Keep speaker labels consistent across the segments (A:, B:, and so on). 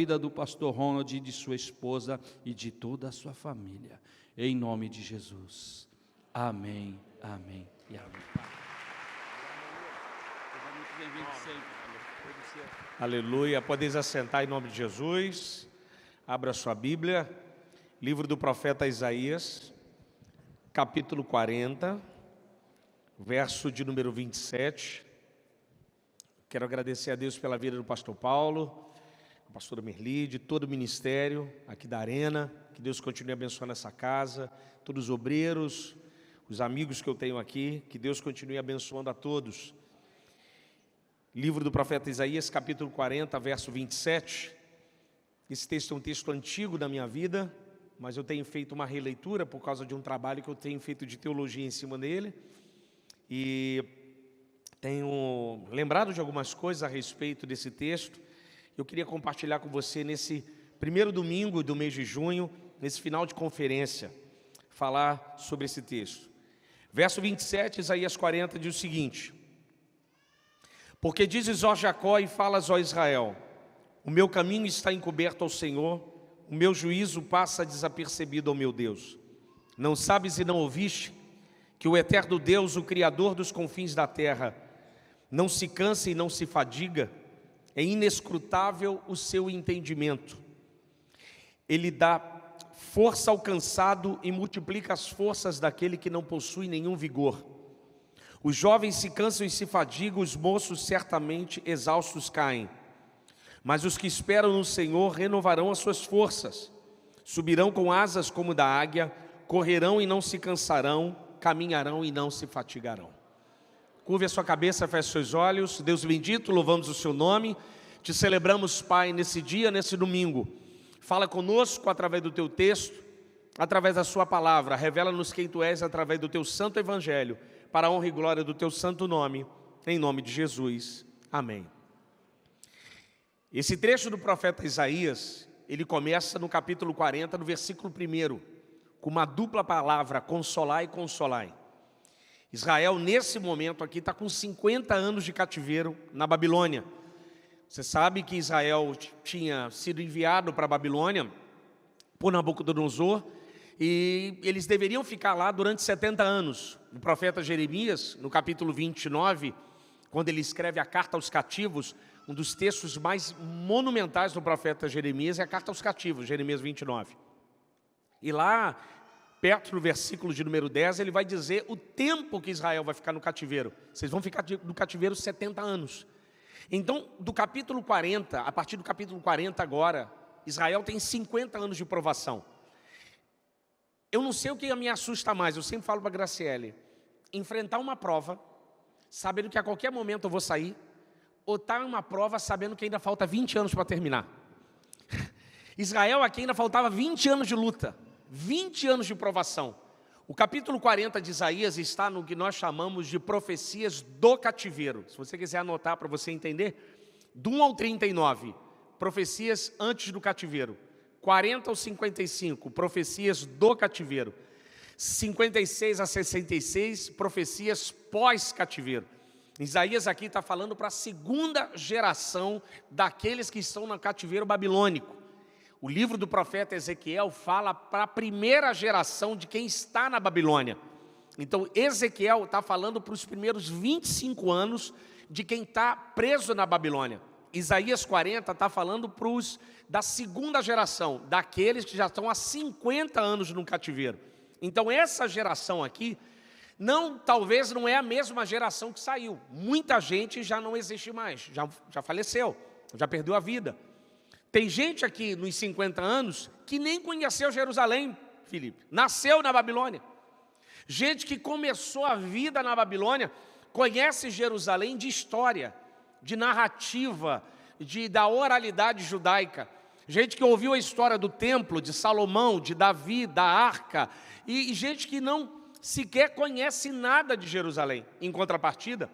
A: vida do pastor Ronald, de sua esposa e de toda a sua família, em nome de Jesus. Amém, amém e amém.
B: Aleluia, podeis assentar em nome de Jesus. Abra sua Bíblia, livro do profeta Isaías, capítulo 40, verso de número 27. Quero agradecer a Deus pela vida do pastor Paulo, a pastora Merli, de todo o ministério aqui da Arena. Que Deus continue abençoando essa casa, todos os obreiros, os amigos que eu tenho aqui. Que Deus continue abençoando a todos. Livro do profeta Isaías, capítulo 40, verso 27. Esse texto é um texto antigo da minha vida, mas eu tenho feito uma releitura por causa de um trabalho que eu tenho feito de teologia em cima dele. E tenho lembrado de algumas coisas a respeito desse texto. Eu queria compartilhar com você nesse primeiro domingo do mês de junho, nesse final de conferência, falar sobre esse texto. Verso 27, Isaías 40, diz o seguinte: porque dizes, ó Jacó, e falas, ó Israel, o meu caminho está encoberto ao Senhor, o meu juízo passa desapercebido ao meu Deus. Não sabes e não ouviste que o eterno Deus, o Criador dos confins da terra, não se cansa e não se fadiga? É inescrutável o seu entendimento. Ele dá força ao cansado e multiplica as forças daquele que não possui nenhum vigor. Os jovens se cansam e se fadigam, os moços certamente exaustos caem. Mas os que esperam no Senhor renovarão as suas forças. Subirão com asas como da águia, correrão e não se cansarão, caminharão e não se fatigarão. Curve a sua cabeça, feche seus olhos. Deus bendito, louvamos o seu nome. Te celebramos, Pai, nesse dia, nesse domingo. Fala conosco através do teu texto, através da sua palavra. Revela-nos quem tu és através do teu santo evangelho, para a honra e glória do teu santo nome, em nome de Jesus. Amém. Esse trecho do profeta Isaías, ele começa no capítulo 40, no versículo 1, com uma dupla palavra, consolai e consolai. Israel, nesse momento aqui, está com 50 anos de cativeiro na Babilônia. Você sabe que Israel tinha sido enviado para a Babilônia por Nabucodonosor, e eles deveriam ficar lá durante 70 anos. O profeta Jeremias, no capítulo 29, quando ele escreve a carta aos cativos, um dos textos mais monumentais do profeta Jeremias é a carta aos cativos, Jeremias 29. E lá, perto do versículo de número 10, ele vai dizer o tempo que Israel vai ficar no cativeiro. Vocês vão ficar no cativeiro 70 anos. Então, do capítulo 40, a partir do capítulo 40 agora, Israel tem 50 anos de provação. Eu não sei o que me assusta mais, eu sempre falo para a Graciele, enfrentar uma prova, sabendo que a qualquer momento eu vou sair, ou estar em uma prova sabendo que ainda falta 20 anos para terminar. Israel aqui ainda faltava 20 anos de luta, 20 anos de provação. O capítulo 40 de Isaías está no que nós chamamos de profecias do cativeiro. Se você quiser anotar para você entender, do 1 ao 39, profecias antes do cativeiro. 40 ao 55, profecias do cativeiro. 56 a 66, profecias pós-cativeiro. Isaías aqui está falando para a segunda geração daqueles que estão no cativeiro babilônico. O livro do profeta Ezequiel fala para a primeira geração de quem está na Babilônia. Então Ezequiel está falando para os primeiros 25 anos de quem está preso na Babilônia. Isaías 40 está falando para os da segunda geração, daqueles que já estão há 50 anos no cativeiro. Então essa geração aqui, talvez não é a mesma geração que saiu. Muita gente já não existe mais, já faleceu, já perdeu a vida. Tem gente aqui nos 50 anos que nem conheceu Jerusalém, Felipe, nasceu na Babilônia. Gente que começou a vida na Babilônia, conhece Jerusalém de história, de narrativa, da oralidade judaica. Gente que ouviu a história do templo, de Salomão, de Davi, da arca, e gente que não sequer conhece nada de Jerusalém. Em contrapartida,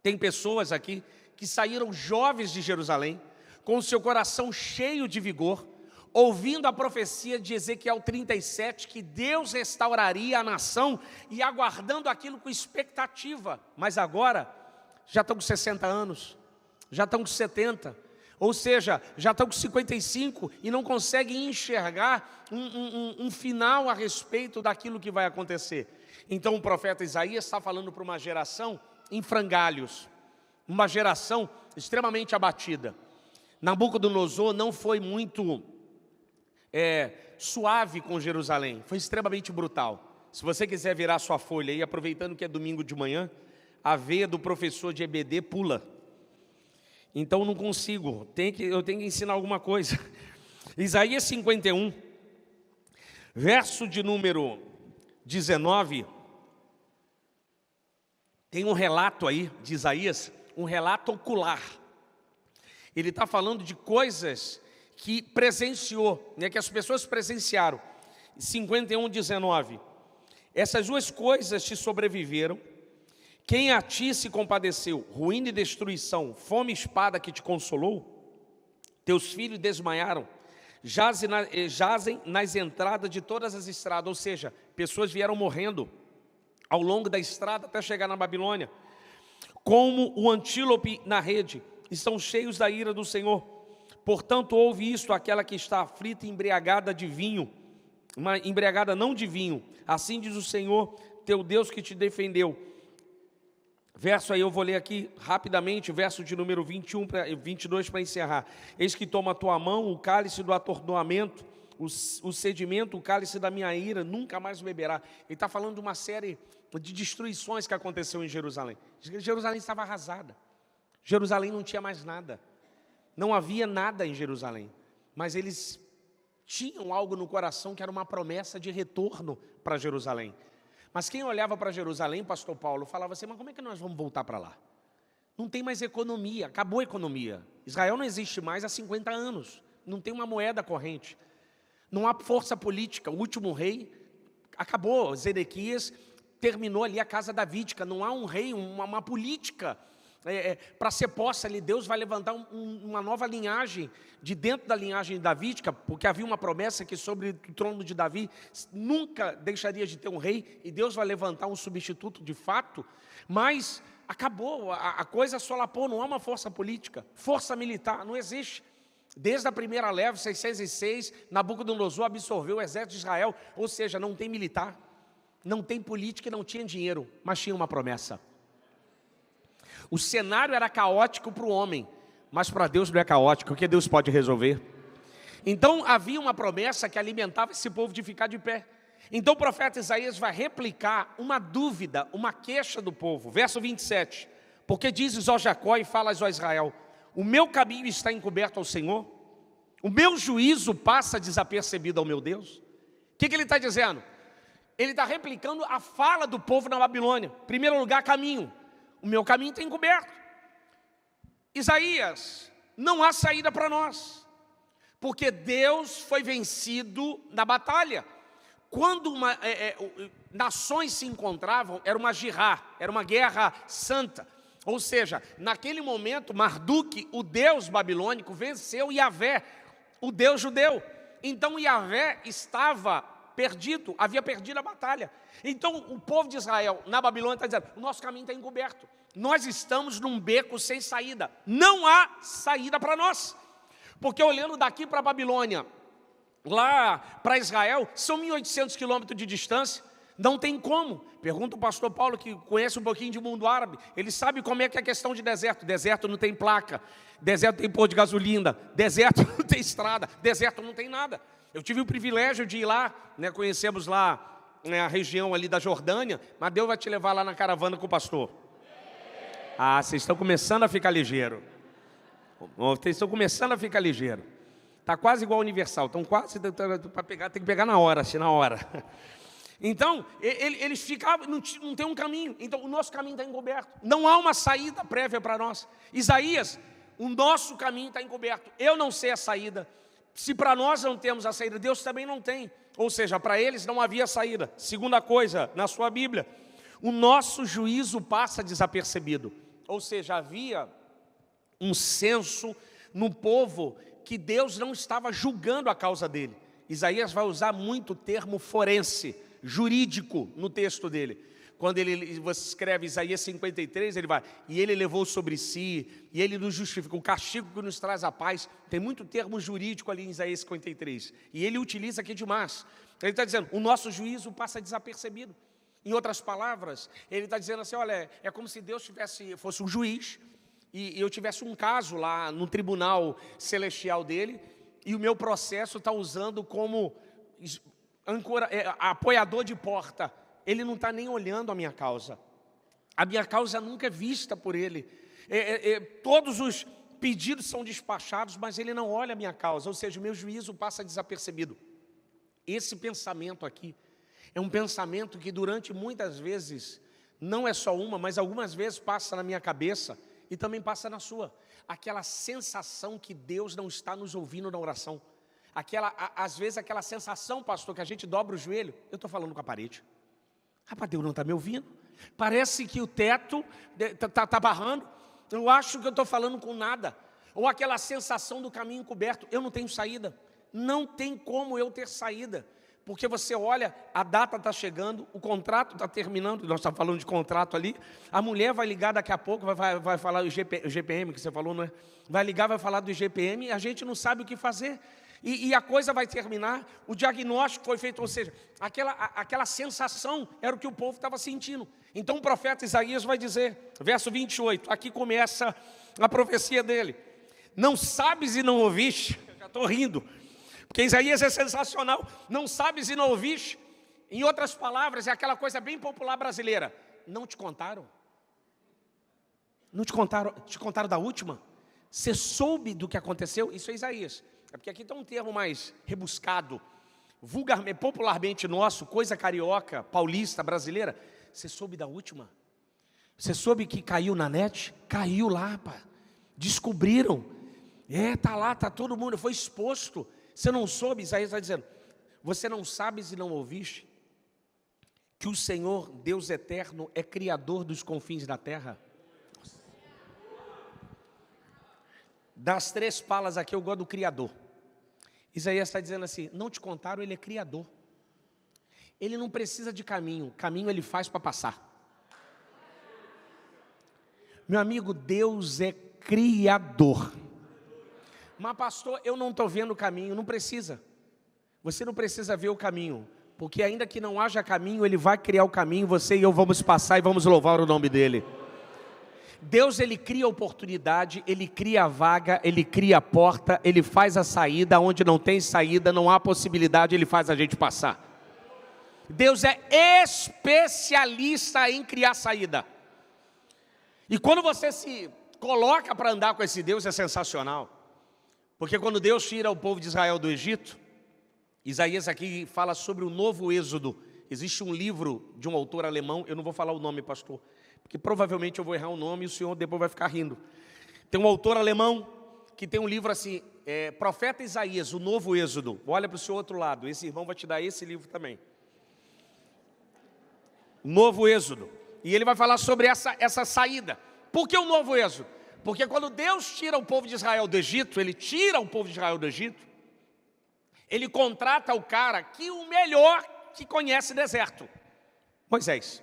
B: tem pessoas aqui que saíram jovens de Jerusalém, com o seu coração cheio de vigor, ouvindo a profecia de Ezequiel 37, que Deus restauraria a nação e aguardando aquilo com expectativa. Mas agora, já estão com 60 anos, já estão com 70, Ou seja, já estão com 55 e não conseguem enxergar um final a respeito daquilo que vai acontecer. Então o profeta Isaías está falando para uma geração em frangalhos, uma geração extremamente abatida. Nabucodonosor não foi muito suave com Jerusalém, foi extremamente brutal. Se você quiser virar sua folha aí, aproveitando que é domingo de manhã, a veia do professor de EBD pula. Então não consigo, eu tenho que ensinar alguma coisa. Isaías 51, verso de número 19, tem um relato aí de Isaías, um relato ocular. Ele está falando de coisas que presenciou, né, que as pessoas presenciaram. 51, 19. Essas duas coisas te sobreviveram. Quem a ti se compadeceu, ruína e destruição, fome e espada que te consolou? Teus filhos desmaiaram, jazem nas entradas de todas as estradas. Ou seja, pessoas vieram morrendo ao longo da estrada até chegar na Babilônia. Como o antílope na rede, estão cheios da ira do Senhor. Portanto, ouve isto, aquela que está aflita e embriagada de vinho, embriagada não de vinho. Assim diz o Senhor, teu Deus que te defendeu. Verso aí, eu vou ler aqui rapidamente, verso de número 22 para encerrar. Eis que toma a tua mão o cálice do atordoamento, o sedimento, o cálice da minha ira, nunca mais beberá. Ele está falando de uma série de destruições que aconteceu em Jerusalém. Jerusalém estava arrasada. Jerusalém não tinha mais nada. Não havia nada em Jerusalém. Mas eles tinham algo no coração que era uma promessa de retorno para Jerusalém. Mas quem olhava para Jerusalém, pastor Paulo, falava assim, mas como é que nós vamos voltar para lá? Não tem mais economia, acabou a economia. Israel não existe mais há 50 anos, não tem uma moeda corrente. Não há força política, o último rei acabou, Zedequias terminou ali a casa davídica, não há um rei, uma política para ser posta ali. Deus vai levantar uma nova linhagem, de dentro da linhagem davídica, porque havia uma promessa que sobre o trono de Davi nunca deixaria de ter um rei, e Deus vai levantar um substituto de fato, mas acabou, a coisa solapou, não há uma força política, força militar, não existe. Desde a primeira leva, 606, Nabucodonosor absorveu o exército de Israel, ou seja, não tem militar, não tem política e não tinha dinheiro, mas tinha uma promessa. O cenário era caótico para o homem, mas para Deus não é caótico, porque Deus pode resolver. Então havia uma promessa que alimentava esse povo de ficar de pé. Então o profeta Isaías vai replicar uma dúvida, uma queixa do povo. Verso 27, porque dizes, ó Jacó, e falas, ó Israel, o meu caminho está encoberto ao Senhor, o meu juízo passa desapercebido ao meu Deus. O que ele está dizendo? Ele está replicando a fala do povo na Babilônia. Em primeiro lugar, caminho. O meu caminho está encoberto. Isaías, não há saída para nós, porque Deus foi vencido na batalha. Quando nações se encontravam, era uma jihá, era uma guerra santa. Ou seja, naquele momento, Marduk, o deus babilônico, venceu Yahvé, o deus judeu. Então Yahvé estava perdido, havia perdido a batalha. Então o povo de Israel na Babilônia está dizendo, o nosso caminho está encoberto, nós estamos num beco sem saída, não há saída para nós, porque olhando daqui para a Babilônia, lá para Israel, são 1.800 quilômetros de distância, não tem como. Pergunta o pastor Paulo, que conhece um pouquinho de mundo árabe, ele sabe como é que é a questão de deserto. Deserto não tem placa, deserto tem posto de gasolina, deserto não tem estrada, deserto não tem nada. Eu tive o privilégio de ir lá, né, conhecemos lá a região ali da Jordânia, mas Deus vai te levar lá na caravana com o pastor. Ah, vocês estão começando a ficar ligeiro. Vocês estão começando a ficar ligeiro. Está quase igual ao Universal, estão quase para pegar, tem que pegar na hora, assim, na hora. Então, eles ficavam, não tem um caminho, então o nosso caminho está encoberto, não há uma saída prévia para nós. Isaías, o nosso caminho está encoberto, eu não sei a saída. Se para nós não temos a saída, Deus também não tem. Ou seja, para eles não havia saída. Segunda coisa, na sua Bíblia, o nosso juízo passa desapercebido. Ou seja, havia um senso no povo que Deus não estava julgando a causa dele. Isaías vai usar muito o termo forense, jurídico, no texto dele. Quando você escreve Isaías 53, ele vai, e ele levou sobre si, e ele nos justifica, o castigo que nos traz a paz. Tem muito termo jurídico ali em Isaías 53, e ele utiliza aqui demais. Ele está dizendo, o nosso juízo passa desapercebido. Em outras palavras, ele está dizendo assim, olha, é como se Deus fosse um juiz, e eu tivesse um caso lá no tribunal celestial dele, e o meu processo está usando como apoiador de porta. Ele não está nem olhando a minha causa nunca é vista por ele. Todos os pedidos são despachados, mas ele não olha a minha causa, ou seja, o meu juízo passa desapercebido. Esse pensamento aqui é um pensamento que durante muitas vezes, não é só uma, mas algumas vezes passa na minha cabeça e também passa na sua. Aquela sensação que Deus não está nos ouvindo na oração. Às vezes aquela sensação, pastor, que a gente dobra o joelho, eu estou falando com a parede. Rapaz, Deus não está me ouvindo. Parece que o teto está barrando. Eu acho que eu estou falando com nada. Ou aquela sensação do caminho encoberto. Eu não tenho saída. Não tem como eu ter saída. Porque você olha, a data está chegando, o contrato está terminando. Nós estamos falando de contrato ali. A mulher vai ligar daqui a pouco, vai falar o GPM que você falou, não é? Vai ligar, vai falar do GPM e a gente não sabe o que fazer. E a coisa vai terminar, o diagnóstico foi feito, ou seja, aquela sensação era o que o povo estava sentindo. Então o profeta Isaías vai dizer, verso 28, aqui começa a profecia dele. Não sabes e não ouviste, já estou rindo, porque Isaías é sensacional, não sabes e não ouviste. Em outras palavras, é aquela coisa bem popular brasileira, não te contaram? Não te contaram da última? Você soube do que aconteceu? Isso é Isaías. É porque aqui está um termo mais rebuscado, vulgarmente, popularmente nosso, coisa carioca, paulista, brasileira. Você soube da última? Você soube que caiu na net? Caiu lá, pá. Descobriram. Está lá, está todo mundo, foi exposto. Você não soube, Isaías está dizendo, você não sabes e não ouviste que o Senhor, Deus eterno, é criador dos confins da terra? Das três palas aqui, eu gosto do Criador. Isaías está dizendo assim, não te contaram, ele é Criador. Ele não precisa de caminho ele faz para passar. Meu amigo, Deus é Criador. Mas pastor, eu não estou vendo o caminho, não precisa. Você não precisa ver o caminho, porque ainda que não haja caminho, Ele vai criar o caminho, você e eu vamos passar e vamos louvar o nome dEle. Deus, Ele cria a oportunidade, Ele cria a vaga, Ele cria a porta, Ele faz a saída, onde não tem saída, não há possibilidade, Ele faz a gente passar. Deus é especialista em criar saída. E quando você se coloca para andar com esse Deus, é sensacional. Porque quando Deus tira o povo de Israel do Egito, Isaías aqui fala sobre o novo êxodo. Existe um livro de um autor alemão, eu não vou falar o nome, pastor, porque provavelmente eu vou errar o nome e o senhor depois vai ficar rindo. Tem um autor alemão que tem um livro assim, Profeta Isaías, o novo êxodo. Olha para o seu outro lado, esse irmão vai te dar esse livro também. Novo êxodo. E ele vai falar sobre essa saída. Por que o novo êxodo? Porque quando Deus tira o povo de Israel do Egito, Ele tira o povo de Israel do Egito, Ele contrata o cara que o melhor que conhece deserto, Moisés.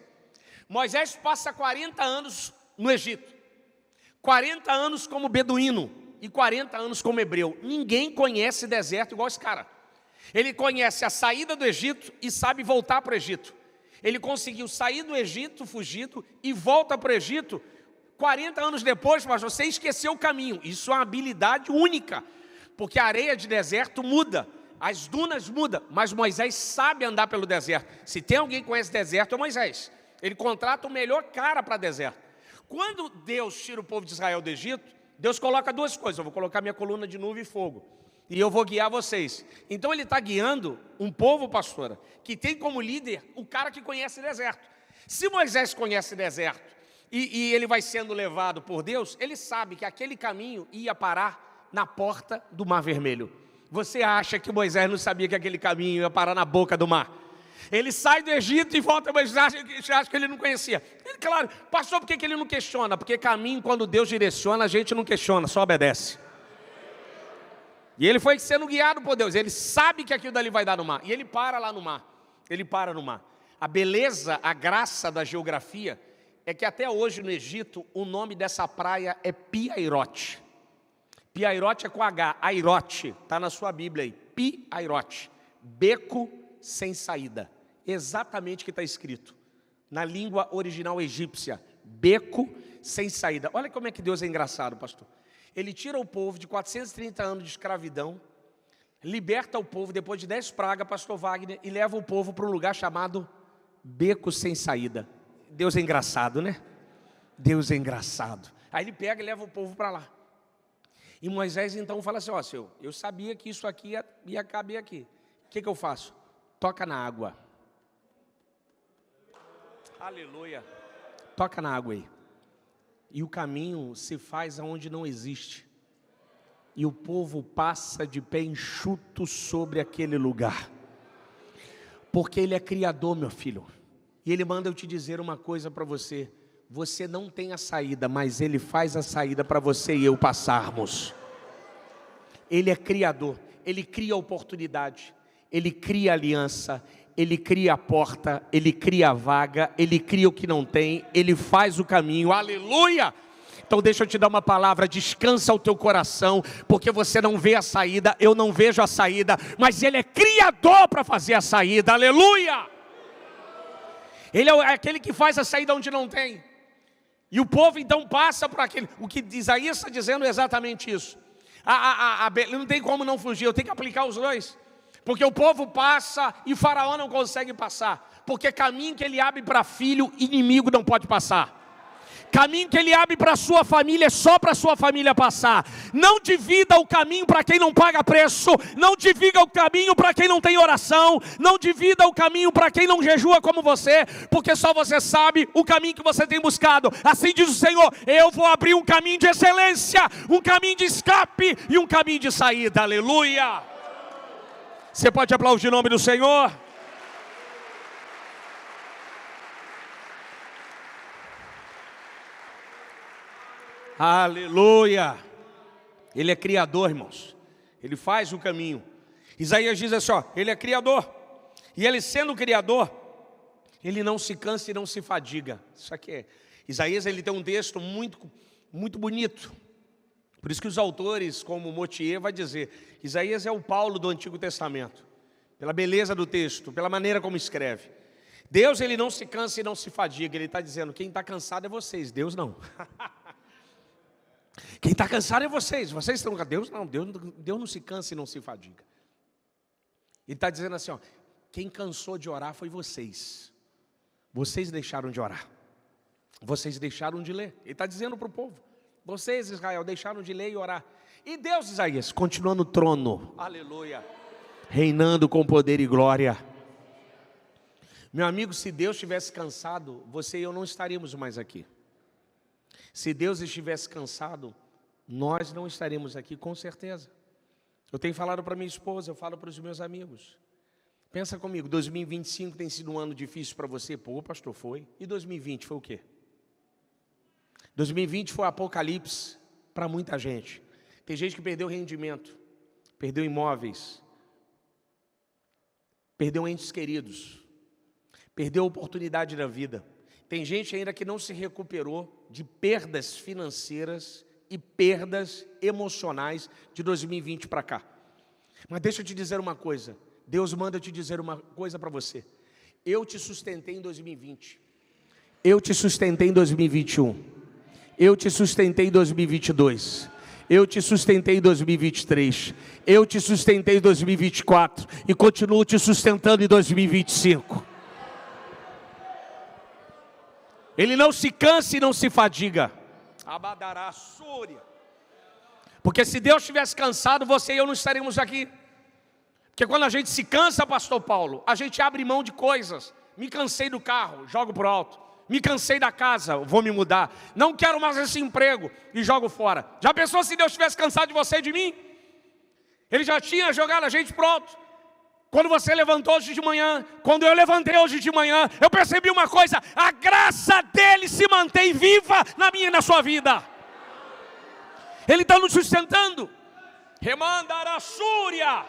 B: Moisés passa 40 anos no Egito, 40 anos como beduíno e 40 anos como hebreu. Ninguém conhece deserto igual esse cara. Ele conhece a saída do Egito e sabe voltar para o Egito. Ele conseguiu sair do Egito fugido e volta para o Egito 40 anos depois, mas você esqueceu o caminho. Isso é uma habilidade única, porque a areia de deserto muda, as dunas mudam, mas Moisés sabe andar pelo deserto. Se tem alguém que conhece deserto, é Moisés. Ele contrata o melhor cara para deserto. Quando Deus tira o povo de Israel do Egito, Deus coloca duas coisas. Eu vou colocar minha coluna de nuvem e fogo, e eu vou guiar vocês. Então Ele está guiando um povo, pastora, que tem como líder o cara que conhece deserto. Se Moisés conhece deserto, e ele vai sendo levado por Deus, ele sabe que aquele caminho ia parar na porta do Mar Vermelho. Você acha que Moisés não sabia que aquele caminho ia parar na boca do mar? Ele sai do Egito e volta, mas você acha que ele não conhecia? Ele, claro, pastor, por que ele não questiona? Porque caminho, quando Deus direciona, a gente não questiona, só obedece. E ele foi sendo guiado por Deus, ele sabe que aquilo dali vai dar no mar, e ele para lá no mar, ele para no mar. A beleza, a graça da geografia é que até hoje no Egito o nome dessa praia é Pi-Hairote. Pi-Hairote é com H, Airote, está na sua Bíblia aí, Pi-Hairote, beco sem saída, exatamente o que está escrito, na língua original egípcia, beco sem saída. Olha como é que Deus é engraçado, pastor. Ele tira o povo de 430 anos de escravidão, liberta o povo depois de 10 pragas, pastor Wagner, e leva o povo para um lugar chamado beco sem saída. Deus é engraçado, né? Deus é engraçado. Aí ele pega e leva o povo para lá. E Moisés então fala assim, ó, Senhor, eu sabia que isso aqui ia caber aqui. O que eu faço? Toca na água. Aleluia. Toca na água aí. E o caminho se faz aonde não existe. E o povo passa de pé enxuto sobre aquele lugar. Porque Ele é Criador, meu filho. E Ele manda eu te dizer uma coisa para você. Você não tem a saída, mas Ele faz a saída para você e eu passarmos. Ele é Criador. Ele cria oportunidade. Ele cria aliança. Ele cria a porta. Ele cria a vaga. Ele cria o que não tem. Ele faz o caminho. Aleluia! Então deixa eu te dar uma palavra, descansa o teu coração, porque você não vê a saída, eu não vejo a saída, mas Ele é Criador para fazer a saída, aleluia! Ele é aquele que faz a saída onde não tem, e o povo então passa por aquele, o que Isaías está dizendo é exatamente isso, não tem como não fugir, eu tenho que aplicar os dois, porque o povo passa e Faraó não consegue passar, porque caminho que ele abre para filho, inimigo não pode passar. Caminho que Ele abre para a sua família é só para a sua família passar. Não divida o caminho para quem não paga preço. Não divida o caminho para quem não tem oração. Não divida o caminho para quem não jejua como você, porque só você sabe o caminho que você tem buscado. Assim diz o Senhor, eu vou abrir um caminho de excelência, um caminho de escape e um caminho de saída, aleluia. Você pode aplaudir o nome do Senhor? Aleluia, Ele é Criador, irmãos, Ele faz o caminho. Isaías diz assim, ó, Ele é Criador, e Ele sendo Criador, Ele não se cansa e não se fadiga. Isso aqui é, Isaías ele tem um texto muito bonito, por isso que os autores como Motier vai dizer, Isaías é o Paulo do Antigo Testamento, pela beleza do texto, pela maneira como escreve. Deus ele não se cansa e não se fadiga, Ele está dizendo, quem está cansado é vocês, Deus não. Quem está cansado é vocês estão cansados. Deus não, Deus não se cansa e não se fadiga. Ele está dizendo assim, ó, quem cansou de orar foi vocês. Vocês deixaram de orar. Vocês deixaram de ler. Ele está dizendo para o povo, vocês, Israel, deixaram de ler e orar. E Deus, Isaías, continua no trono, aleluia, reinando com poder e glória. Meu amigo, se Deus estivesse cansado, você e eu não estaríamos mais aqui. Se Deus estivesse cansado, nós não estaríamos aqui, com certeza. Eu tenho falado para minha esposa, eu falo para os meus amigos. Pensa comigo, 2025 tem sido um ano difícil para você? Pô, pastor, foi. E 2020 foi o quê? 2020 foi apocalipse para muita gente. Tem gente que perdeu rendimento, perdeu imóveis, perdeu entes queridos, perdeu a oportunidade da vida. Tem gente ainda que não se recuperou de perdas financeiras e perdas emocionais de 2020 para cá. Mas deixa eu te dizer uma coisa. Deus manda eu te dizer uma coisa para você. Eu te sustentei em 2020. Eu te sustentei em 2021. Eu te sustentei em 2022. Eu te sustentei em 2023. Eu te sustentei em 2024. E continuo te sustentando em 2025. Ele não se cansa e não se fadiga. Abadará, Súria. Porque se Deus estivesse cansado, você e eu não estaríamos aqui. Porque quando a gente se cansa, pastor Paulo, a gente abre mão de coisas. Me cansei do carro, jogo pro alto. Me cansei da casa, vou me mudar. Não quero mais esse emprego e jogo fora. Já pensou se Deus estivesse cansado de você e de mim? Ele já tinha jogado a gente pro alto. Quando você levantou hoje de manhã, quando eu levantei hoje de manhã, eu percebi uma coisa, a graça dele se mantém viva na minha e na sua vida. Ele está nos sustentando. Remanda a Súria.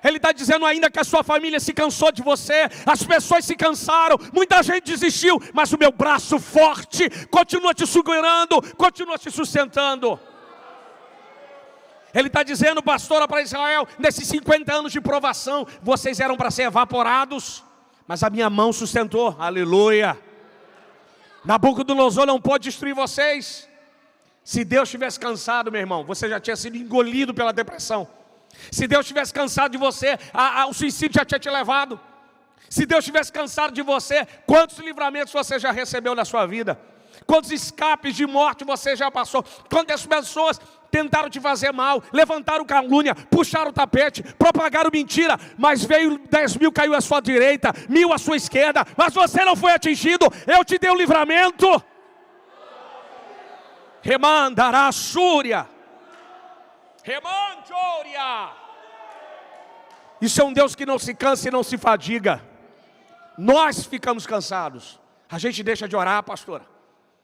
B: Ele está dizendo ainda que a sua família se cansou de você, as pessoas se cansaram, muita gente desistiu, mas o meu braço forte continua te segurando, continua te sustentando. Ele está dizendo, pastora, para Israel, nesses 50 anos de provação, vocês eram para ser evaporados, mas a minha mão sustentou, aleluia. Nabucodonosor não pode destruir vocês. Se Deus tivesse cansado, meu irmão, você já tinha sido engolido pela depressão. Se Deus tivesse cansado de você, o suicídio já tinha te levado. Se Deus tivesse cansado de você, quantos livramentos você já recebeu na sua vida? Quantos escapes de morte você já passou? Quantas pessoas tentaram te fazer mal, levantaram calúnia, puxaram o tapete, propagaram mentira, mas veio 10.000, caiu à sua direita, 1.000 à sua esquerda, mas você não foi atingido. Eu te dei o livramento. Remandará Súria. Remandoria. Isso é um Deus que não se cansa e não se fadiga. Nós ficamos cansados. A gente deixa de orar, pastora.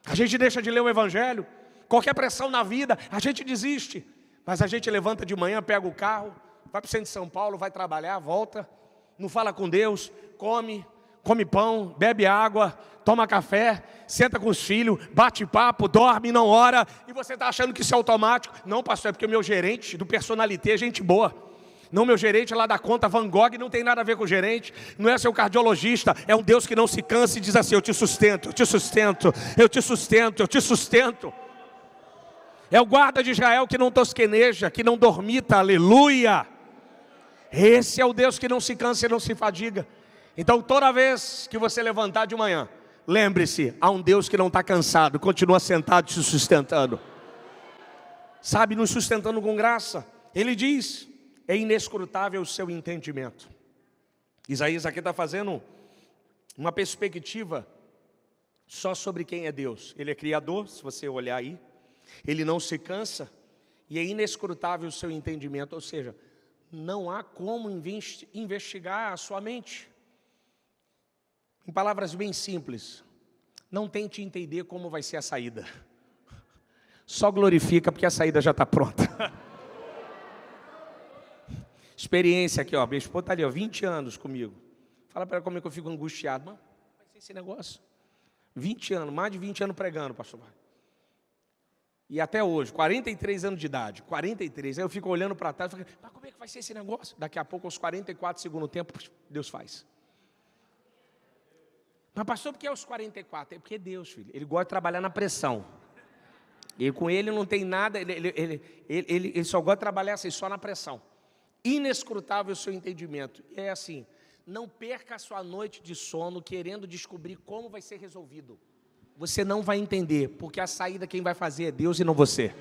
B: A gente deixa de ler o Evangelho. Qualquer pressão na vida, a gente desiste. Mas a gente levanta de manhã, pega o carro, vai para o centro de São Paulo, vai trabalhar, volta, não fala com Deus, come pão, bebe água, toma café, senta com os filhos, bate papo, dorme, não ora, e você está achando que isso é automático. Não, pastor, é porque o meu gerente do Personalité é gente boa. Não, meu gerente lá da conta Van Gogh não tem nada a ver com o gerente, não é seu cardiologista, é um Deus que não se cansa e diz assim, eu te sustento, eu te sustento, eu te sustento, eu te sustento. É o guarda de Israel que não tosqueneja, que não dormita, aleluia. Esse é o Deus que não se cansa e não se fadiga. Então toda vez que você levantar de manhã, lembre-se, há um Deus que não está cansado, continua sentado te sustentando. Sabe, nos sustentando com graça. Ele diz, é inescrutável o seu entendimento. Isaías aqui está fazendo uma perspectiva só sobre quem é Deus. Ele é criador, se você olhar aí. Ele não se cansa e é inescrutável o seu entendimento. Ou seja, não há como investigar a sua mente. Em palavras bem simples, não tente entender como vai ser a saída. Só glorifica porque a saída já está pronta. Experiência aqui, ó, minha esposa está ali, ó, 20 anos comigo. Fala para ela como é que eu fico angustiado. Mano, vai ser esse negócio. 20 anos, mais de 20 anos pregando, pastor. E até hoje, 43 anos de idade, 43. Aí eu fico olhando para trás e falo, mas como é que vai ser esse negócio? Daqui a pouco, aos 44 segundo tempo, Deus faz. Mas pastor, por que aos 44? É porque Deus, filho, Ele gosta de trabalhar na pressão. E com Ele não tem nada, ele só gosta de trabalhar assim, só na pressão. Inescrutável o seu entendimento. É assim, não perca a sua noite de sono querendo descobrir como vai ser resolvido. Você não vai entender, porque a saída quem vai fazer é Deus e não você.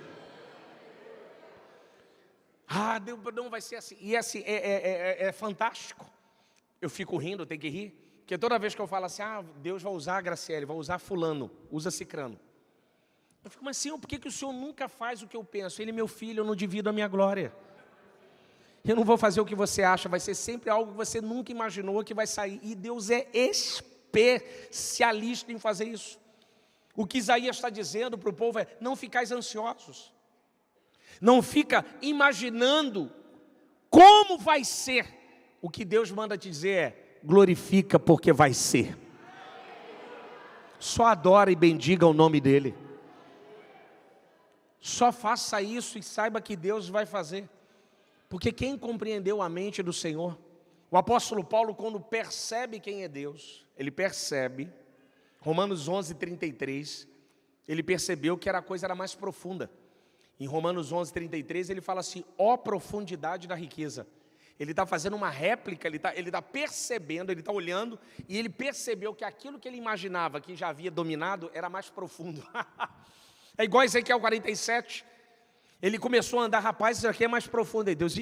B: Ah, Deus não vai ser assim. E assim, é fantástico. Eu fico rindo, tem que rir. Porque toda vez que eu falo assim, Deus vai usar a Graciele, vai usar fulano, usa cicrano. Eu fico, mas Senhor, por que o Senhor nunca faz o que eu penso? Ele é meu filho, eu não divido a minha glória. Eu não vou fazer o que você acha, vai ser sempre algo que você nunca imaginou que vai sair. E Deus é especialista em fazer isso. O que Isaías está dizendo para o povo é, não ficais ansiosos. Não fica imaginando como vai ser. O que Deus manda te dizer é, glorifica porque vai ser. Só adora e bendiga o nome dEle. Só faça isso e saiba que Deus vai fazer. Porque quem compreendeu a mente do Senhor? O apóstolo Paulo, quando percebe quem é Deus, ele percebe, Romanos 11:33, ele percebeu que a coisa era mais profunda. Em Romanos 11:33 ele fala assim, ó profundidade da riqueza. Ele está fazendo uma réplica, ele está percebendo, ele está olhando, e ele percebeu que aquilo que ele imaginava que já havia dominado era mais profundo. É igual Ezequiel 47. Ele começou a andar, rapaz, isso aqui é mais profundo. E Deus,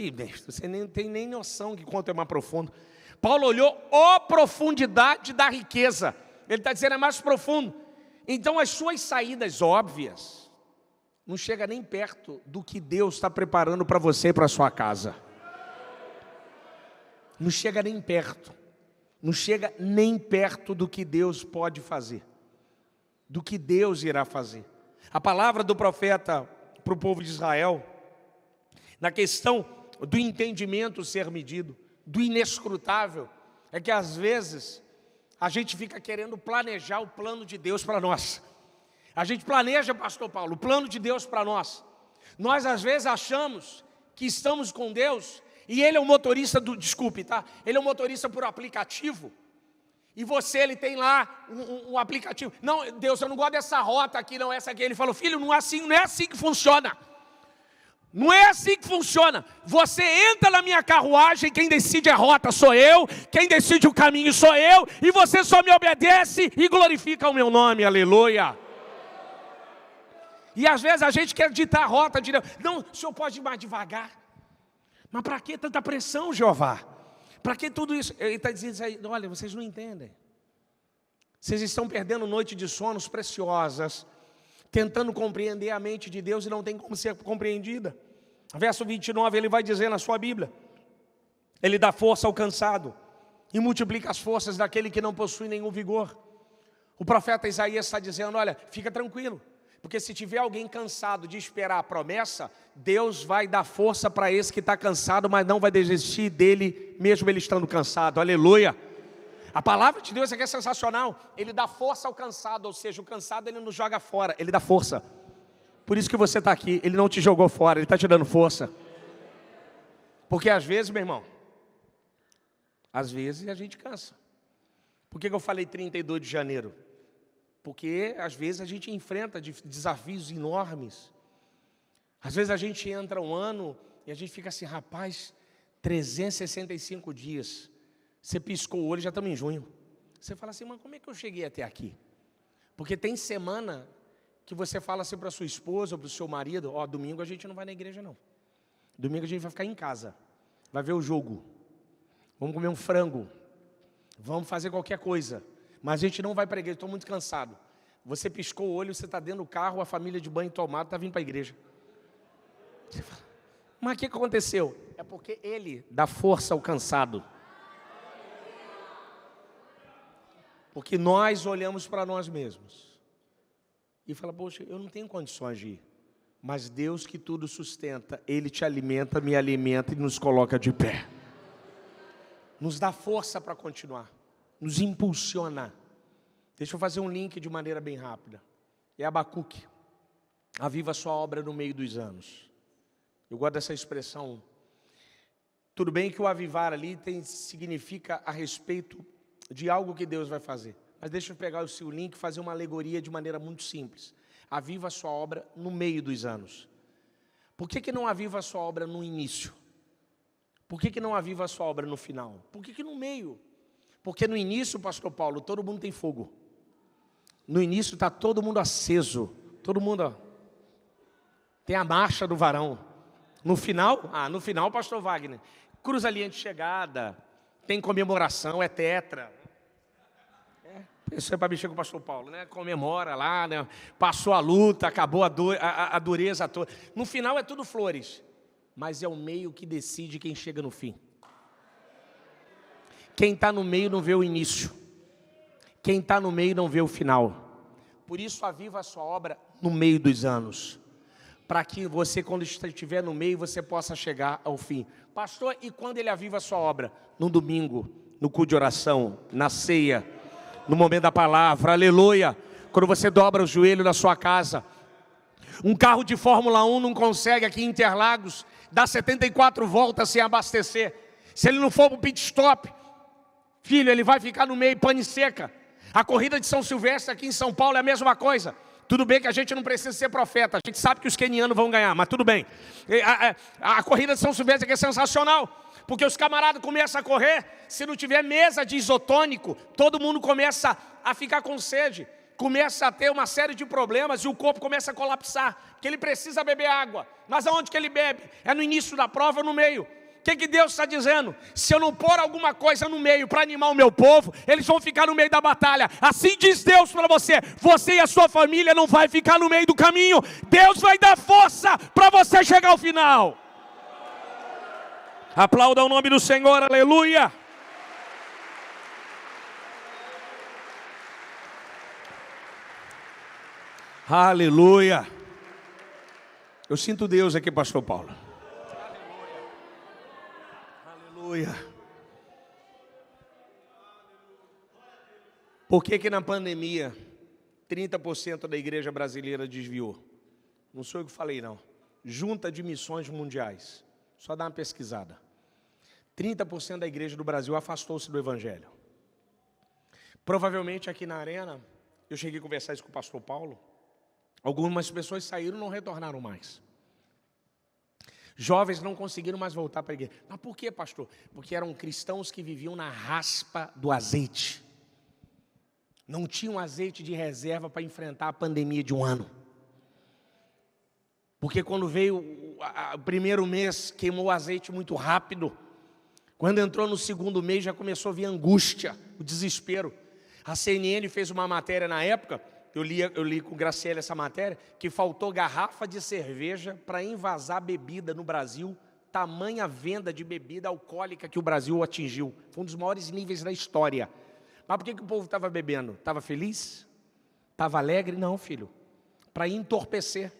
B: você nem tem nem noção de quanto é mais profundo. Paulo olhou, ó profundidade da riqueza. Ele está dizendo, é mais profundo. Então as suas saídas óbvias não chegam nem perto do que Deus está preparando para você e para a sua casa. Não chega nem perto. Não chega nem perto do que Deus pode fazer. Do que Deus irá fazer. A palavra do profeta para o povo de Israel, na questão do entendimento ser medido, do inescrutável, é que às vezes a gente fica querendo planejar o plano de Deus para nós. A gente planeja, pastor Paulo, o plano de Deus para nós. Nós às vezes achamos que estamos com Deus e Ele é o motorista do, desculpe, tá? Ele é o motorista por aplicativo. E você, ele tem lá um aplicativo. Não, Deus, eu não gosto dessa rota aqui, não, essa aqui. Ele falou, filho, não é assim que funciona. Não é assim que funciona. Você entra na minha carruagem, quem decide a rota sou eu, quem decide o caminho sou eu, e você só me obedece e glorifica o meu nome, aleluia. E às vezes a gente quer ditar a rota de Deus. Não, o senhor pode ir mais devagar. Mas para que tanta pressão, Jeová? Para que tudo isso? Ele está dizendo isso aí, olha, vocês não entendem. Vocês estão perdendo noite de sonos preciosas, tentando compreender a mente de Deus e não tem como ser compreendida. Verso 29, ele vai dizer na sua Bíblia, ele dá força ao cansado e multiplica as forças daquele que não possui nenhum vigor. O profeta Isaías está dizendo, olha, fica tranquilo, porque se tiver alguém cansado de esperar a promessa, Deus vai dar força para esse que está cansado, mas não vai desistir dele, mesmo ele estando cansado, aleluia. A palavra de Deus aqui é sensacional, ele dá força ao cansado, ou seja, o cansado ele não joga fora, ele dá força. Por isso que você está aqui, ele não te jogou fora, ele está te dando força. Porque às vezes, meu irmão, às vezes a gente cansa. Por que eu falei 32 de janeiro? Porque às vezes a gente enfrenta desafios enormes. Às vezes a gente entra um ano e a gente fica assim, rapaz, 365 dias. Você piscou o olho e já estamos em junho. Você fala assim, mas como é que eu cheguei até aqui? Porque tem semana que você fala assim para sua esposa ou para o seu marido, ó, domingo a gente não vai na igreja não. Domingo a gente vai ficar em casa, vai ver o jogo, vamos comer um frango, vamos fazer qualquer coisa. Mas a gente não vai para a igreja, estou muito cansado. Você piscou o olho, você está dentro do carro, a família de banho tomado está vindo para a igreja. Você fala, mas o que aconteceu? É porque ele dá força ao cansado. Porque nós olhamos para nós mesmos e fala, poxa, eu não tenho condições de ir. Mas Deus que tudo sustenta, Ele te alimenta, me alimenta e nos coloca de pé. Nos dá força para continuar. Nos impulsiona. Deixa eu fazer um link de maneira bem rápida. É Abacuque. Aviva a sua obra no meio dos anos. Eu gosto dessa expressão. Tudo bem que o avivar ali significa a respeito de algo que Deus vai fazer. Mas deixa eu pegar o seu link e fazer uma alegoria de maneira muito simples. Aviva a sua obra no meio dos anos. Por que não aviva a sua obra no início? Por que não aviva a sua obra no final? Por que no meio? Porque no início, pastor Paulo, todo mundo tem fogo. No início está todo mundo aceso. Todo mundo, ó, tem a marcha do varão. No final, pastor Wagner, cruza a linha de chegada, tem comemoração, é tetra. Isso é para mexer com o pastor Paulo, né? Comemora lá, né? Passou a luta, acabou a dureza toda. No final é tudo flores, mas é o meio que decide quem chega no fim. Quem está no meio não vê o início. Quem está no meio não vê o final. Por isso aviva a sua obra no meio dos anos. Para que você, quando estiver no meio, você possa chegar ao fim. Pastor, e quando ele aviva a sua obra? No domingo, no culto de oração, na ceia, no momento da palavra, aleluia. Quando você dobra o joelho na sua casa. Um carro de Fórmula 1 não consegue aqui em Interlagos dar 74 voltas sem abastecer. Se ele não for para o pit stop, filho, ele vai ficar no meio, pane seca. A corrida de São Silvestre aqui em São Paulo é a mesma coisa. Tudo bem que a gente não precisa ser profeta, a gente sabe que os quenianos vão ganhar, mas tudo bem. A corrida de São Silvestre aqui é sensacional, porque os camaradas começam a correr, se não tiver mesa de isotônico, todo mundo começa a ficar com sede, começa a ter uma série de problemas e o corpo começa a colapsar, porque ele precisa beber água. Mas aonde que ele bebe? É no início da prova ou no meio? O que Deus está dizendo? Se eu não pôr alguma coisa no meio para animar o meu povo, eles vão ficar no meio da batalha. Assim diz Deus para você, você e a sua família não vai ficar no meio do caminho. Deus vai dar força para você chegar ao final. Aplauda o nome do Senhor, aleluia. Aleluia. Eu sinto Deus aqui, pastor Paulo. Aleluia. Por que na pandemia 30% da igreja brasileira desviou? Não sou eu que falei, não. Junta de Missões Mundiais. Só dá uma pesquisada. 30% da igreja do Brasil afastou-se do evangelho. Provavelmente aqui na arena, eu cheguei a conversar isso com o pastor Paulo, algumas pessoas saíram e não retornaram mais. Jovens não conseguiram mais voltar para a igreja. Mas por quê, pastor? Porque eram cristãos que viviam na raspa do azeite. Não tinham azeite de reserva para enfrentar a pandemia de um ano. Porque quando veio o primeiro mês, queimou o azeite muito rápido. Quando entrou no segundo mês, já começou a vir a angústia, o desespero. A CNN fez uma matéria na época, eu li com Graciela essa matéria, que faltou garrafa de cerveja para envasar bebida no Brasil, tamanha venda de bebida alcoólica que o Brasil atingiu. Foi um dos maiores níveis da história. Mas por que o povo estava bebendo? Estava feliz? Estava alegre? Não, filho. Para entorpecer.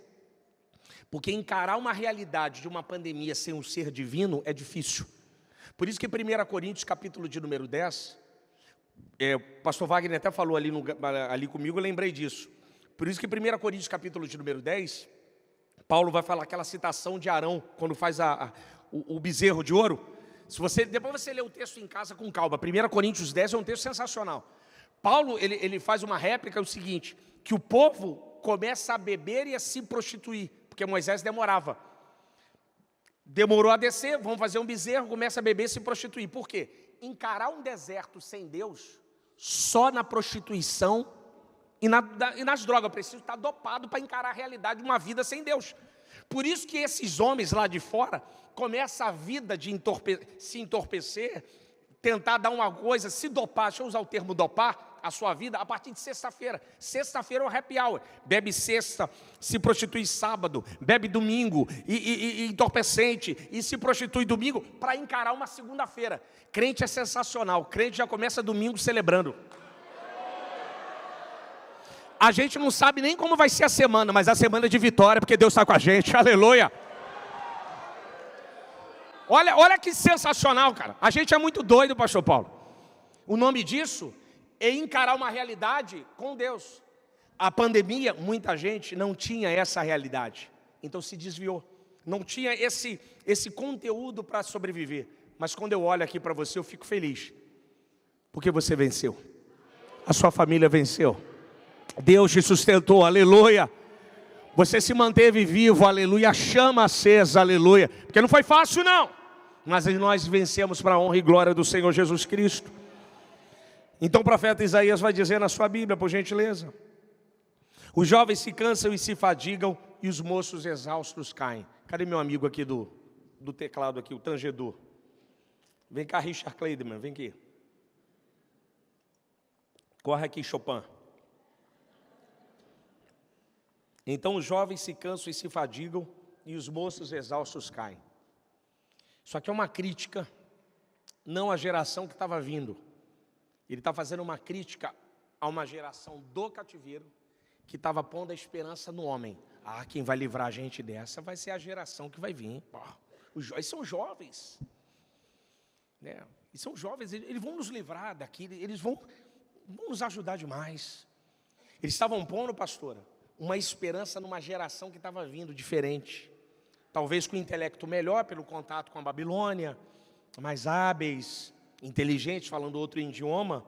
B: Porque encarar uma realidade de uma pandemia sem um ser divino é difícil. Por isso que 1 Coríntios, capítulo de número 10, o pastor Wagner até falou ali comigo, eu lembrei disso. Por isso que 1 Coríntios, capítulo de número 10, Paulo vai falar aquela citação de Arão, quando faz o bezerro de ouro. Depois você lê o texto em casa com calma. 1 Coríntios 10 é um texto sensacional. Paulo, ele faz uma réplica, é o seguinte, que o povo começa a beber e a se prostituir, porque Moisés demorava. Demorou a descer, vamos fazer um bezerro, começa a beber e se prostituir. Por quê? Encarar um deserto sem Deus, só na prostituição e nas drogas. Eu preciso estar dopado para encarar a realidade de uma vida sem Deus. Por isso que esses homens lá de fora começam a vida de se entorpecer, tentar dar uma coisa, se dopar, deixa eu usar o termo dopar, a sua vida a partir de sexta-feira. Sexta-feira é o happy hour. Bebe sexta, se prostitui sábado, bebe domingo, e entorpecente, e se prostitui domingo para encarar uma segunda-feira. Crente é sensacional, crente já começa domingo celebrando. A gente não sabe nem como vai ser a semana, mas a semana é de vitória, porque Deus está com a gente, aleluia. Olha que sensacional, cara. A gente é muito doido, pastor Paulo. O nome disso é encarar uma realidade com Deus. A pandemia, muita gente não tinha essa realidade, então se desviou. Não tinha esse conteúdo para sobreviver. Mas quando eu olho aqui para você, eu fico feliz, porque você venceu. A sua família venceu. Deus te sustentou, aleluia. Você se manteve vivo, aleluia. A chama acesa, aleluia. Porque não foi fácil, não. Mas nós vencemos para a honra e glória do Senhor Jesus Cristo. Então o profeta Isaías vai dizer na sua Bíblia, por gentileza: os jovens se cansam e se fadigam, e os moços exaustos caem. Cadê meu amigo aqui do teclado aqui, o tangedor? Vem cá, Richard Kleiderman, vem aqui. Corre aqui, Chopin. Então os jovens se cansam e se fadigam, e os moços exaustos caem. Isso aqui é uma crítica, não à geração que estava vindo. Ele está fazendo uma crítica a uma geração do cativeiro, que estava pondo a esperança no homem. Quem vai livrar a gente dessa vai ser a geração que vai vir. Eles são jovens. Né? Eles são jovens, eles vão nos livrar daqui, eles vão nos ajudar demais. Eles estavam pondo, pastora, uma esperança numa geração que estava vindo diferente. Talvez com intelecto melhor, pelo contato com a Babilônia, mais hábeis, inteligentes, falando outro idioma,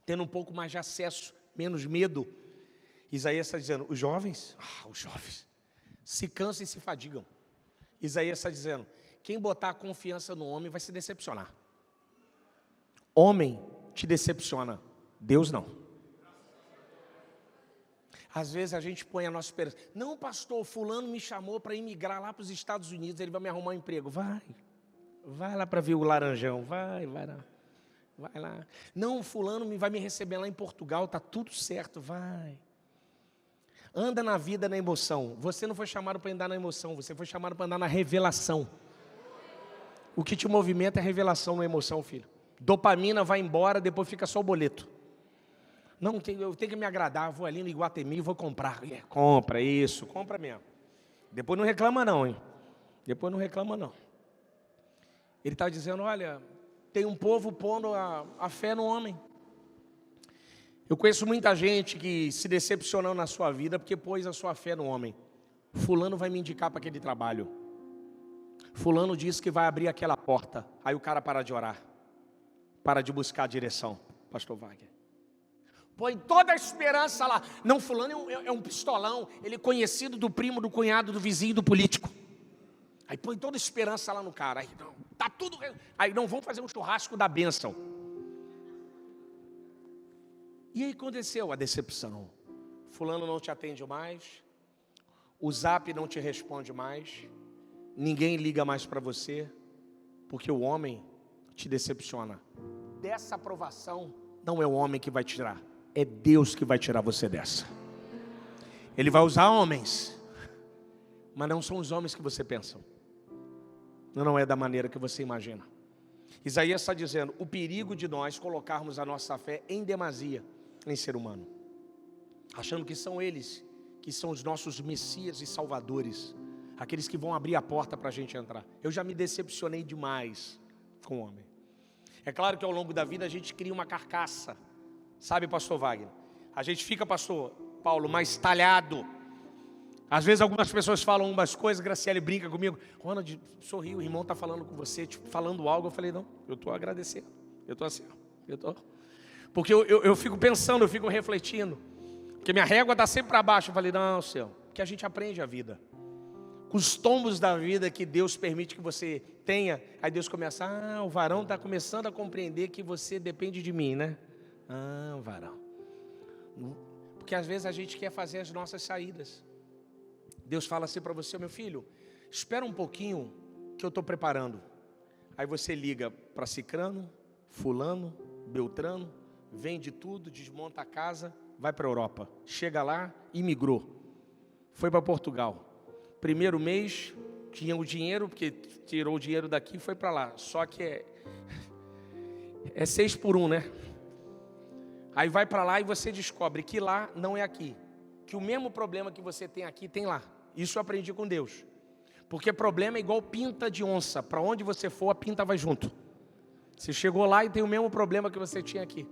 B: tendo um pouco mais de acesso, menos medo. Isaías está dizendo, os jovens se cansam e se fadigam. Isaías está dizendo, quem botar a confiança no homem vai se decepcionar. Homem te decepciona, Deus não. Às vezes a gente põe a nossa esperança. Não, pastor, fulano me chamou para imigrar lá para os Estados Unidos, ele vai me arrumar um emprego. Vai lá para ver o Laranjão, vai lá. Não, fulano vai me receber lá em Portugal, está tudo certo, vai. Anda na vida na emoção. Você não foi chamado para andar na emoção, você foi chamado para andar na revelação. O que te movimenta é revelação, não é emoção, filho. Dopamina vai embora, depois fica só o boleto. Não, eu tenho que me agradar, vou ali no Iguatemi e vou comprar. Compra isso, compra mesmo. Depois não reclama não, hein? Depois não reclama não. Ele está dizendo, olha, tem um povo pondo a fé no homem. Eu conheço muita gente que se decepcionou na sua vida porque pôs a sua fé no homem. Fulano vai me indicar para aquele trabalho. Fulano disse que vai abrir aquela porta. Aí o cara para de orar. Para de buscar a direção, pastor Wagner. Põe toda a esperança lá. Não, fulano é um pistolão. Ele é conhecido do primo, do cunhado, do vizinho, do político. Aí põe toda a esperança lá no cara. Aí não, tá tudo. Aí não, vamos fazer um churrasco da bênção. E aí aconteceu a decepção. Fulano não te atende mais. O zap não te responde mais. Ninguém liga mais para você. Porque o homem te decepciona. Dessa aprovação, não é o homem que vai tirar. É Deus que vai tirar você dessa. Ele vai usar homens. Mas não são os homens que você pensa. Não é da maneira que você imagina. Isaías está dizendo, o perigo de nós colocarmos a nossa fé em demasia em ser humano. Achando que são eles, que são os nossos messias e salvadores. Aqueles que vão abrir a porta para a gente entrar. Eu já me decepcionei demais com o homem. É claro que ao longo da vida a gente cria uma carcaça. Sabe, pastor Wagner? A gente fica, pastor Paulo, mais talhado. Às vezes algumas pessoas falam umas coisas, Graciele brinca comigo. Ronald, sorriu, o irmão está falando com você, tipo, falando algo. Eu falei, não, eu estou agradecendo. Eu estou assim, Porque eu fico pensando, eu fico refletindo. Porque minha régua está sempre para baixo. Eu falei, não, céu, que a gente aprende a vida. Com os tombos da vida que Deus permite que você tenha. Aí Deus começa, o varão está começando a compreender que você depende de mim, né? Varão. Porque às vezes a gente quer fazer as nossas saídas. Deus fala assim para você, meu filho, espera um pouquinho que eu estou preparando. Aí você liga para Cicrano, Fulano, Beltrano, vende tudo, desmonta a casa, vai para a Europa. Chega lá, imigrou. Foi para Portugal. Primeiro mês, tinha o dinheiro, porque tirou o dinheiro daqui e foi para lá. Só que é 6 por 1, né? Aí vai para lá e você descobre que lá não é aqui. Que o mesmo problema que você tem aqui, tem lá. Isso eu aprendi com Deus. Porque problema é igual pinta de onça. Para onde você for, a pinta vai junto. Você chegou lá e tem o mesmo problema que você tinha aqui.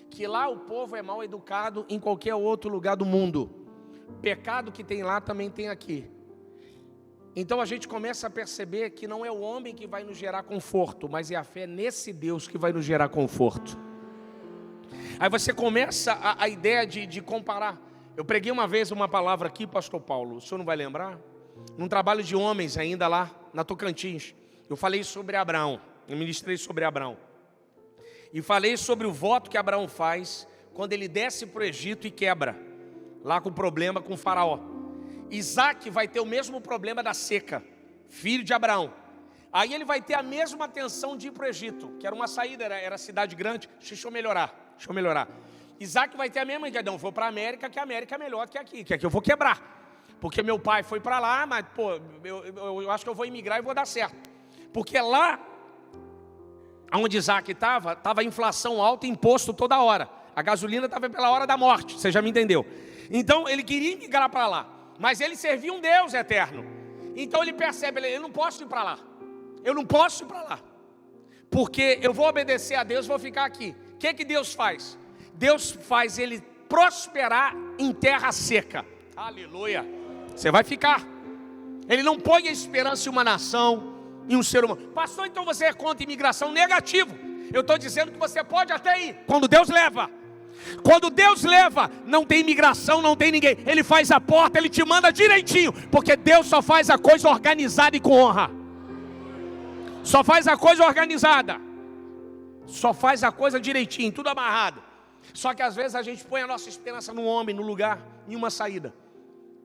B: Que lá o povo é mal educado em qualquer outro lugar do mundo. Pecado que tem lá também tem aqui. Então a gente começa a perceber que não é o homem que vai nos gerar conforto, mas é a fé nesse Deus que vai nos gerar conforto. Aí você começa a ideia de comparar. Eu preguei uma vez uma palavra aqui, pastor Paulo, o senhor não vai lembrar? Num trabalho de homens ainda lá na Tocantins. Eu falei sobre Abraão, eu ministrei sobre Abraão. E falei sobre o voto que Abraão faz quando ele desce para o Egito e quebra. Lá com o problema com o faraó. Isaac vai ter o mesmo problema da seca, filho de Abraão. Aí ele vai ter a mesma tensão de ir para o Egito, que era uma saída, era cidade grande. Deixa eu melhorar. Isaac vai ter a mesma ideia, não, vou para a América, que a América é melhor que aqui eu vou quebrar. Porque meu pai foi para lá, mas eu acho que eu vou imigrar e vou dar certo. Porque lá, onde Isaac estava a inflação alta e imposto toda hora. A gasolina estava pela hora da morte, você já me entendeu. Então ele queria imigrar para lá. Mas ele servia um Deus eterno. Então ele percebe, eu não posso ir para lá. Eu não posso ir para lá. Porque eu vou obedecer a Deus, vou ficar aqui. O que Deus faz? Deus faz ele prosperar em terra seca. Aleluia. Você vai ficar. Ele não põe a esperança em uma nação, em um ser humano. Pastor, então você é contra a imigração? Negativo. Eu estou dizendo que você pode até ir, quando Deus leva. Quando Deus leva, não tem imigração, não tem ninguém. Ele faz a porta, Ele te manda direitinho. Porque Deus só faz a coisa organizada e com honra. Só faz a coisa organizada. Só faz a coisa direitinho, tudo amarrado. Só que às vezes a gente põe a nossa esperança no homem, no lugar, em uma saída.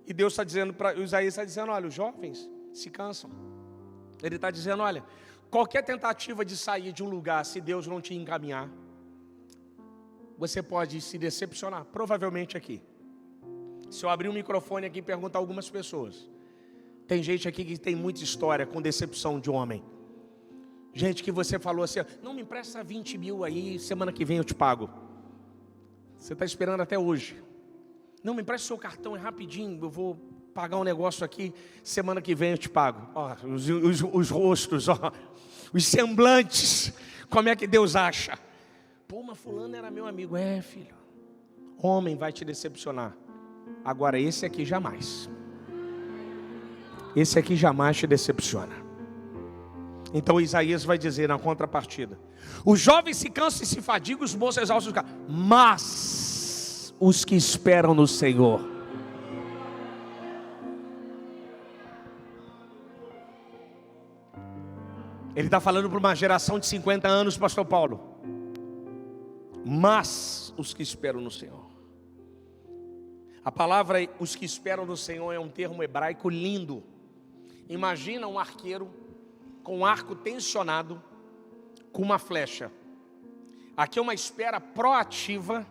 B: E Deus está dizendo, Isaías está dizendo, olha, os jovens se cansam. Ele está dizendo, olha, qualquer tentativa de sair de um lugar, se Deus não te encaminhar, você pode se decepcionar, provavelmente aqui. Se eu abrir um microfone aqui e perguntar a algumas pessoas, tem gente aqui que tem muita história com decepção de homem. Gente que você falou assim, não, me empresta 20 mil aí, semana que vem eu te pago. Você está esperando até hoje. Não, me empresta o seu cartão, é rapidinho, eu vou pagar um negócio aqui, semana que vem eu te pago. Ó, os rostos, ó. os semblantes. Como é que Deus acha? Pô, mas fulano era meu amigo. É, filho, homem vai te decepcionar. Agora esse aqui jamais. Esse aqui jamais te decepciona. Então Isaías vai dizer na contrapartida: os jovens se cansam e se fadigam, os moços exaustos, mas os que esperam no Senhor. Ele está falando para uma geração de 50 anos, pastor Paulo. Mas os que esperam no Senhor. A palavra os que esperam no Senhor é um termo hebraico lindo. Imagina um arqueiro com um arco tensionado, com uma flecha. Aqui é uma espera proativa,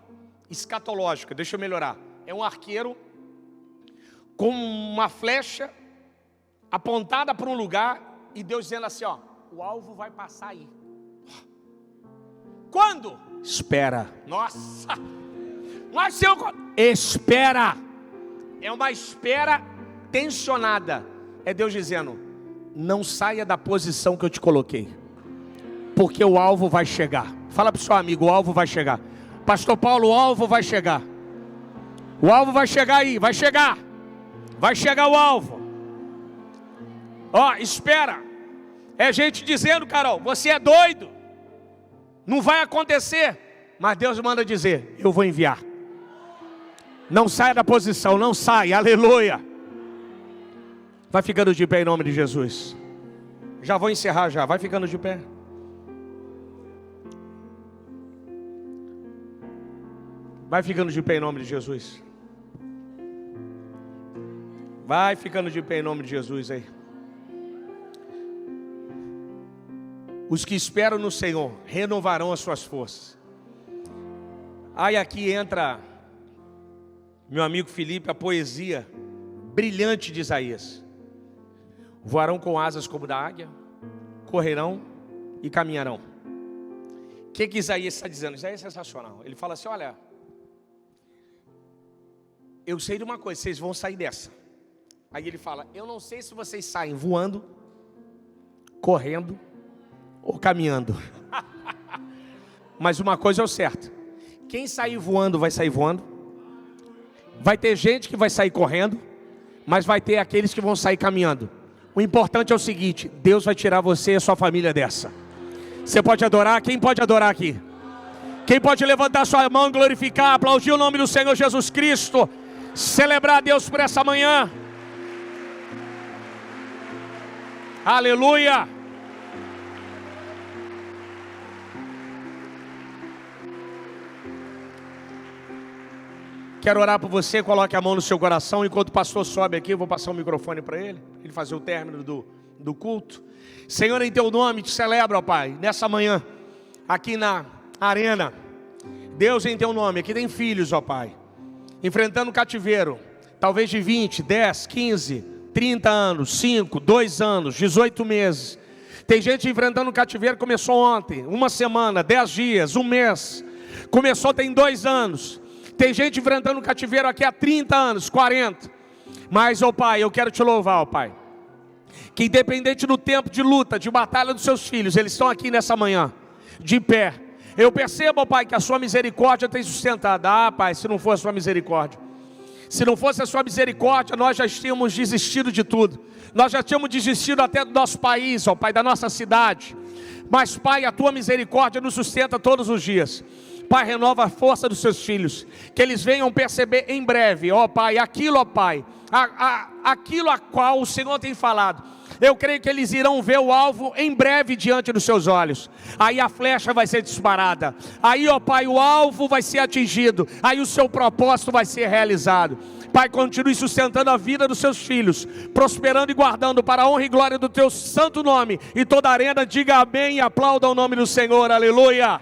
B: escatológica. Deixa eu melhorar. É um arqueiro com uma flecha apontada para um lugar e Deus dizendo assim, ó, o alvo vai passar aí. Quando? Espera. Nossa! Mas Senhor, espera. É uma espera tensionada. É Deus dizendo, não saia da posição que eu te coloquei, porque o alvo vai chegar. Fala para o seu amigo, o alvo vai chegar. Pastor Paulo, o alvo vai chegar. O alvo vai chegar aí, vai chegar. Vai chegar o alvo. Ó, espera. É gente dizendo, Carol, você é doido. Não vai acontecer. Mas Deus manda dizer, eu vou enviar. Não saia da posição, não saia, aleluia. Vai ficando de pé em nome de Jesus. Já vou encerrar já, vai ficando de pé. Vai ficando de pé em nome de Jesus. Vai ficando de pé em nome de Jesus aí. Os que esperam no Senhor renovarão as suas forças. Aí aqui entra, meu amigo Felipe, a poesia brilhante de Isaías. Voarão com asas como da águia, correrão e caminharão. O que Isaías está dizendo? Isaías é sensacional. Ele fala assim, olha, eu sei de uma coisa, vocês vão sair dessa. Aí ele fala, eu não sei se vocês saem voando, correndo ou caminhando. Mas uma coisa é o certo, quem sair voando vai sair voando. Vai ter gente que vai sair correndo, mas vai ter aqueles que vão sair caminhando. O importante é o seguinte, Deus vai tirar você e a sua família dessa. Você pode adorar? Quem pode adorar aqui? Quem pode levantar sua mão e glorificar, aplaudir o nome do Senhor Jesus Cristo, celebrar a Deus por essa manhã? Aleluia! Quero orar por você, coloque a mão no seu coração. Enquanto o pastor sobe aqui, eu vou passar o microfone para ele fazer o término do culto. Senhor, em teu nome te celebro, ó Pai, nessa manhã, aqui na arena. Deus, em teu nome, aqui tem filhos, ó Pai, enfrentando cativeiro, talvez de 20, 10, 15, 30 anos, 5, 2 anos, 18 meses. Tem gente enfrentando cativeiro, começou ontem, uma semana, 10 dias, um mês. Começou tem 2 anos. Tem gente enfrentando cativeiro aqui há 30 anos, 40. Mas, ó Pai, eu quero te louvar, ó Pai, que independente do tempo de luta, de batalha dos seus filhos, eles estão aqui nessa manhã, de pé. Eu percebo, ó Pai, que a sua misericórdia tem sustentado. Ah, Pai, se não fosse a sua misericórdia, se não fosse a sua misericórdia, nós já tínhamos desistido de tudo. Nós já tínhamos desistido até do nosso país, ó Pai, da nossa cidade. Mas, Pai, a tua misericórdia nos sustenta todos os dias. Pai, renova a força dos seus filhos, que eles venham perceber em breve, ó Pai, aquilo, ó Pai, aquilo a qual o Senhor tem falado. Eu creio que eles irão ver o alvo em breve diante dos seus olhos. Aí a flecha vai ser disparada. Aí, ó Pai, o alvo vai ser atingido. Aí o seu propósito vai ser realizado. Pai, continue sustentando a vida dos seus filhos, prosperando e guardando para a honra e glória do teu santo nome. E toda a arena diga amém e aplauda o nome do Senhor, aleluia.